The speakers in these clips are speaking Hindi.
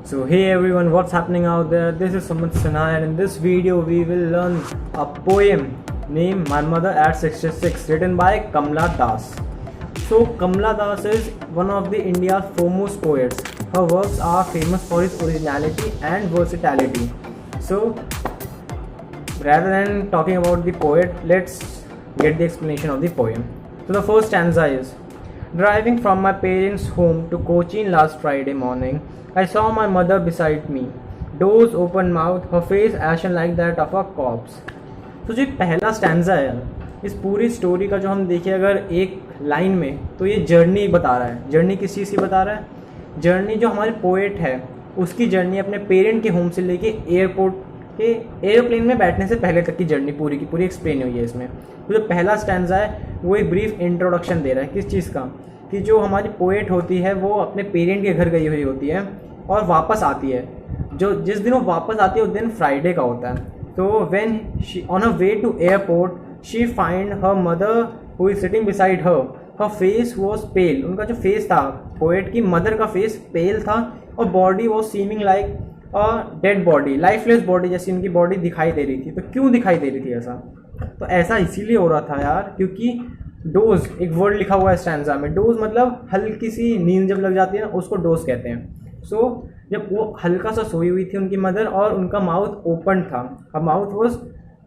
So hey everyone, what's happening out there? This is Sumit Sinha and in this video we will learn a poem named My Mother at 66 written by Kamla Das. So Kamla Das is one of the India's foremost poets. Her works are famous for its originality and versatility. So rather than talking about the poet, let's get the explanation of the poem. So the first stanza is: driving from my parents' home to Cochin last Friday morning, I saw my mother beside me. Doors open mouth, her face ashen like that of a corpse. तो जो पहला स्टैंजा है इस पूरी स्टोरी का, जो हम देखें अगर एक लाइन में, तो ये जर्नी बता रहा है. जर्नी किस चीज़ की बता रहा है? जर्नी जो हमारे पोएट है उसकी जर्नी अपने पेरेंट के होम से लेके एयरपोर्ट के एयरप्लेन में बैठने से पहले तक की जर्नी पूरी की पूरी एक्सप्लेन हुई है इसमें. तो जो पहला स्टैंजा है वो एक ब्रीफ इंट्रोडक्शन दे रहा है किस चीज़ का, कि जो हमारी पोएट होती है वो अपने पेरेंट के घर गई हुई होती है और वापस आती है. जो जिस दिन वो वापस आती है उस दिन फ्राइडे का होता है. तो when she on a way to airport she find her mother who is sitting beside her. Her face was pale. उनका जो फेस था, पोएट की मदर का फेस पेल था और body was seeming like a dead body, lifeless body जैसी उनकी बॉडी दिखाई दे रही थी. तो क्यों दिखाई दे रही थी ऐसा? तो ऐसा इसीलिए हो रहा था यार क्योंकि डोज एक वर्ड लिखा हुआ है स्टैंजा में. डोज मतलब हल्की सी नींद जब लग जाती है ना उसको डोज कहते हैं. सो जब वो हल्का सा सोई हुई थी उनकी मदर और उनका माउथ ओपन था, अब माउथ वॉज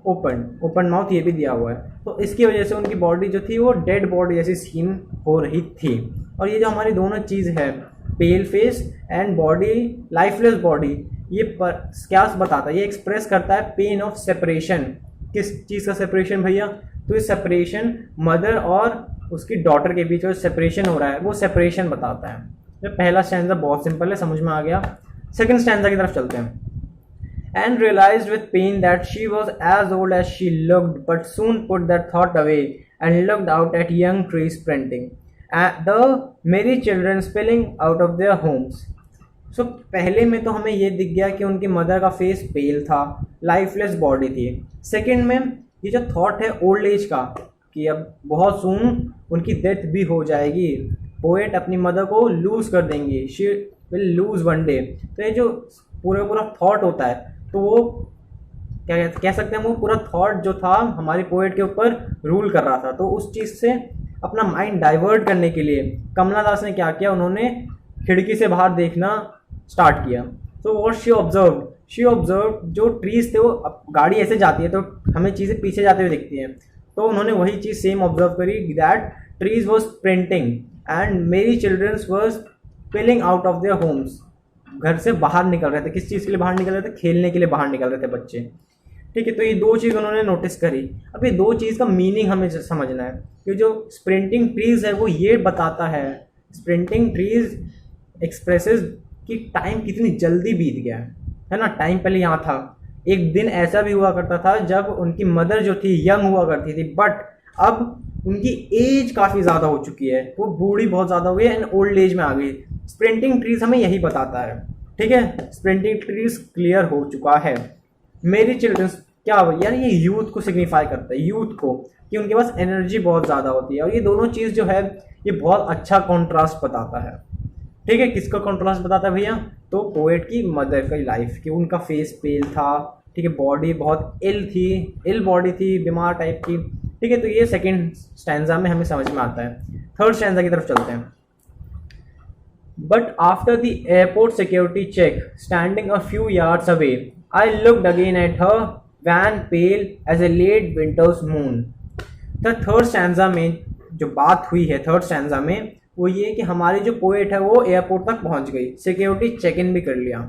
ओपन माउथ ये भी दिया हुआ है. तो इसकी वजह से उनकी बॉडी जो थी वो डेड बॉडी जैसी सीन हो रही थी. और ये जो हमारी दोनों चीज़ है, pale face and body lifeless body, ये क्या बताता है? ये एक्सप्रेस करता है पेन ऑफ सेपरेशन. किस चीज़ का सेपरेशन भैया? तो ये सेपरेशन मदर और उसकी डॉटर के बीच जो सेपरेशन हो रहा है वो सेपरेशन बताता है. तो पहला स्टैंजा बहुत सिंपल है, समझ में आ गया. सेकंड स्टैंजा की तरफ चलते हैं. And realized with pain that she was as old as she looked, but soon put that thought away and looked out at young trees sprinting, at the merry children spilling out of their homes. So पहले में तो हमें ये दिख गया कि उनकी मदर का फेस पेल था, लाइफलेस बॉडी थी. सेकंड में ये जो थॉट है ओल्ड एज का, कि अब बहुत सून उनकी डेथ भी हो जाएगी, पोएट अपनी मदर को लूज कर देंगी, she will lose one day. तो ये जो पूरा थॉट होता है तो वो क्या कह सकते हैं, वो पूरा थॉट जो था हमारी पोएट के ऊपर रूल कर रहा था. तो उस चीज़ से अपना माइंड डाइवर्ट करने के लिए कमला दास ने क्या किया, उन्होंने खिड़की से बाहर देखना स्टार्ट किया. तो व्हाट शी ऑब्जर्व जो ट्रीज थे, वो गाड़ी ऐसे जाती है तो हमें चीज़ें पीछे जाते हुए दिखती हैं. तो उन्होंने वही चीज़ सेम ऑब्जर्व करी, that trees was printing and merry childrens was spilling out of their homes. घर से बाहर निकल रहे थे. किस चीज़ के लिए बाहर निकल रहे थे? खेलने के लिए बाहर निकल रहे थे बच्चे. ठीक है, तो ये दो चीज़ उन्होंने नोटिस करी. अब ये दो चीज़ का मीनिंग हमें समझना है कि जो स्प्रिंटिंग ट्रीज है वो ये बताता है, स्प्रिंटिंग ट्रीज एक्सप्रेसेस कि टाइम कितनी जल्दी बीत गया है ना. टाइम पहले यहाँ था, एक दिन ऐसा भी हुआ करता था जब उनकी मदर जो थी यंग हुआ करती थी, बट अब उनकी एज काफ़ी ज़्यादा हो चुकी है, वो बूढ़ी बहुत ज़्यादा हो गई एंड ओल्ड एज में आ गई. स्प्रिंटिंग ट्रीज हमें यही बताता है. ठीक है, स्प्रिंटिंग ट्रीज क्लियर हो चुका है. मेरी चिल्ड्रंस क्या यार, ये यूथ को सिग्निफाई करता है, यूथ को, कि उनके पास एनर्जी बहुत ज़्यादा होती है. और ये दोनों चीज़ जो है ये बहुत अच्छा कॉन्ट्रास्ट बताता है. ठीक है, किसका कॉन्ट्रास्ट बताता है भैया? तो पोएट की मदर की लाइफ, कि उनका फेस पेल था, ठीक है, बॉडी बहुत इल बॉडी थी, बीमार टाइप की. ठीक है, तो ये सेकंड स्टैंजा में हमें समझ में आता है. थर्ड स्टैंजा की तरफ चलते हैं. But after the airport security check, standing a few yards away, I looked again at her, wan pale as a late winter's moon. The third stanza में जो बात हुई है थर्ड स्टैंजा में, वो ये कि हमारी जो पोएट है वो एयरपोर्ट तक पहुंच गई, सिक्योरिटी चेक इन भी कर लिया.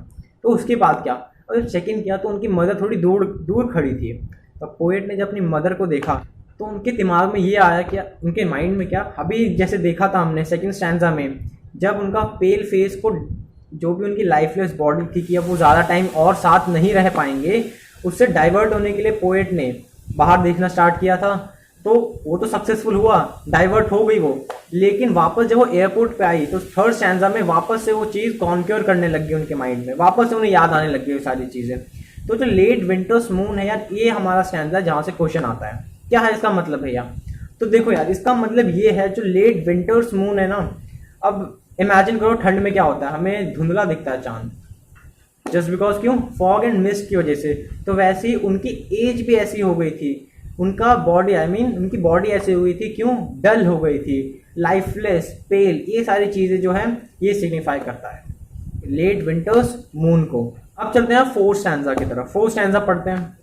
तो उसके बाद क्या, और चेक इन किया तो उनकी मदर थोड़ी दूर खड़ी थी. तो पोएट ने जब अपनी मदर को देखा तो उनके दिमाग में ये आया, कि उनके माइंड में क्या, अभी जैसे देखा था हमने सेकंड स्टैंजा में, जब उनका पेल फेस को, जो भी उनकी लाइफलेस बॉडी थी, कि अब वो ज़्यादा टाइम और साथ नहीं रह पाएंगे, उससे डाइवर्ट होने के लिए पोएट ने बाहर देखना स्टार्ट किया था. तो वो तो सक्सेसफुल हुआ, डाइवर्ट हो गई वो. लेकिन वापस जब वो एयरपोर्ट पे आई तो थर्ड स्टैंजा में वापस से वो चीज़ कॉन्क्योर करने लग गई उनके माइंड में, वापस से उन्हें याद आने लग गई वो सारी चीज़ें. तो जो लेट विंटर्स मून है यार, ये हमारा स्टैंजा जहाँ से क्वेश्चन आता है. क्या है इसका मतलब भैया? तो देखो यार, इसका मतलब ये है, जो लेट विंटर्स मून है ना, अब इमेजिन करो ठंड में क्या होता है, हमें धुंधला दिखता है चांद, जस्ट बिकॉज क्यों, फॉग एंड मिस्ट की वजह से। तो वैसे ही उनकी एज भी ऐसी हो गई थी, उनका बॉडी उनकी बॉडी ऐसी हुई थी, क्यों, डल हो गई थी, लाइफलेस, पेल, ये सारी चीज़ें जो है ये सिग्निफाई करता है लेट विंटर्स मून को। अब चलते हैं फोर्थ स्टैंजा की तरफ। फोर्थ स्टैंजा पढ़ते हैं।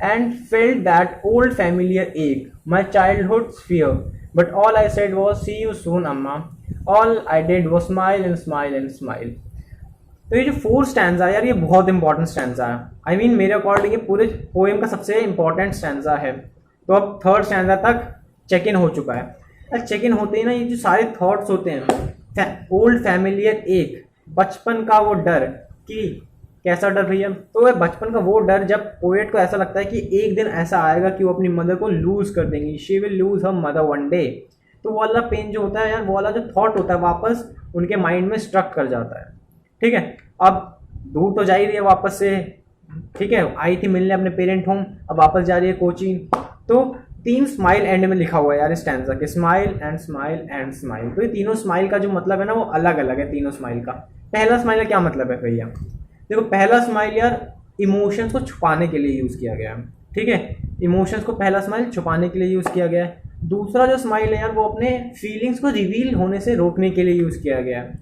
And felt that old familiar ache my childhood fear but all I said was see you soon Amma all I did was smile and smile and smile. तो ये जो फोर्थ स्टैंजा यार ये बहुत इंपॉर्टेंट स्टैंजा है। मेरे अकॉर्डिंग ये पूरे पोएम का सबसे इंपॉर्टेंट स्टैंजा है। तो अब थर्ड स्टैंजा तक चेक इन हो चुका है। चेक इन होते ही ना ये जो सारे थॉट्स होते हैं, ओल्ड फैमिलियर एक, बचपन का वो डर, कि कैसा डर भैया, तो वह बचपन का वो डर जब पोएट को ऐसा लगता है कि एक दिन ऐसा आएगा कि वो अपनी मदर को लूज कर देंगी, she will lose her mother one day. तो वो वाला पेन जो होता है यार, वो वाला जो थॉट होता है वापस उनके माइंड में स्ट्रक कर जाता है। ठीक है, अब दूर तो जा ही रही है वापस से, ठीक है, आई थी मिलने अपने पेरेंट होम, अब वापस जा रही है कोचिंग। तो 3 स्माइल एंड में लिखा हुआ है यार स्टैंजा के, smile and smile and smile. तो ये तीनों स्माइल का जो मतलब है ना वो अलग अलग है तीनों स्माइल का। पहला स्माइल का क्या मतलब है भैया, देखो पहला स्माइल यार इमोशंस को छुपाने के लिए यूज़ किया गया है। ठीक है, इमोशंस को पहला स्माइल छुपाने के लिए यूज़ किया गया है। दूसरा जो स्माइल है यार वो अपने फीलिंग्स को रिवील होने से रोकने के लिए यूज़ किया गया है।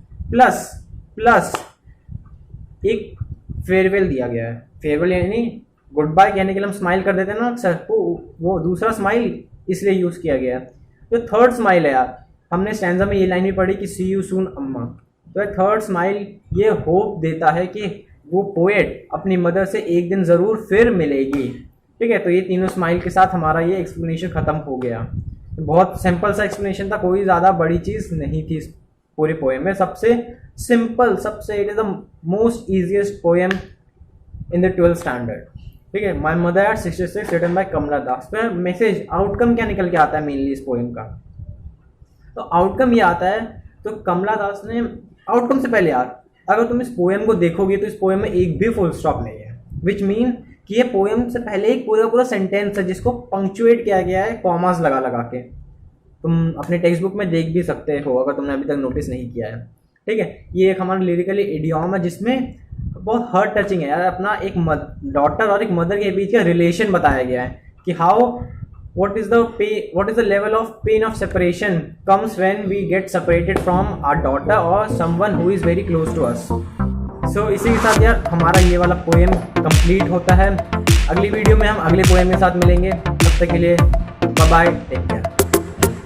प्लस एक फेयरवेल दिया गया है। फेयरवेल यानी गुड बाय कहने के लिए हम स्माइल कर देते हैं ना अक्सर, तो वो दूसरा स्माइल इसलिए यूज़ किया गया है। जो थर्ड स्माइल है यार, हमने स्टैंजा में ये लाइन भी पढ़ी कि सी यू सून अम्मा। तो थर्ड स्माइल ये होप देता है कि वो पोएट अपनी मदर से एक दिन ज़रूर फिर मिलेगी। ठीक है, तो ये तीनों स्माइल के साथ हमारा ये एक्सप्लेनेशन ख़त्म हो गया। बहुत सिंपल सा एक्सप्लेनेशन था, कोई ज़्यादा बड़ी चीज़ नहीं थी इस पूरे पोएम में। सबसे simple, it is the most easiest poem in the 12th standard. ठीक है, my mother at 66 written by Kamala Das. तो मैसेज आउटकम क्या निकल के आता है मेनली इस पोएम का, तो आउटकम ये आता है, तो कमला दास ने आउटकम से पहले यार अगर तुम इस पोएम को देखोगे तो इस पोएम में एक भी फुल स्टॉप नहीं है, विच मीन कि ये पोएम से पहले एक पूरा सेंटेंस है जिसको पंक्चुएट किया गया है कॉमास लगा के। तुम अपने टेक्स्ट बुक में देख भी सकते हो अगर तुमने अभी तक नोटिस नहीं किया है। ठीक है, ये एक हमारा लिरिकली इडियम है जिसमें बहुत हार्ट टचिंग है यार। अपना एक डॉटर और एक मदर के बीच का रिलेशन बताया गया है कि how what is the level of pain of separation comes when we get separated from our daughter or someone who is very close to us. So इसी के साथ यार हमारा ये वाला पोएम कंप्लीट होता है। अगली वीडियो में हम अगले पोएम के साथ मिलेंगे, तब तक के लिए बाय बाय, टेक केयर।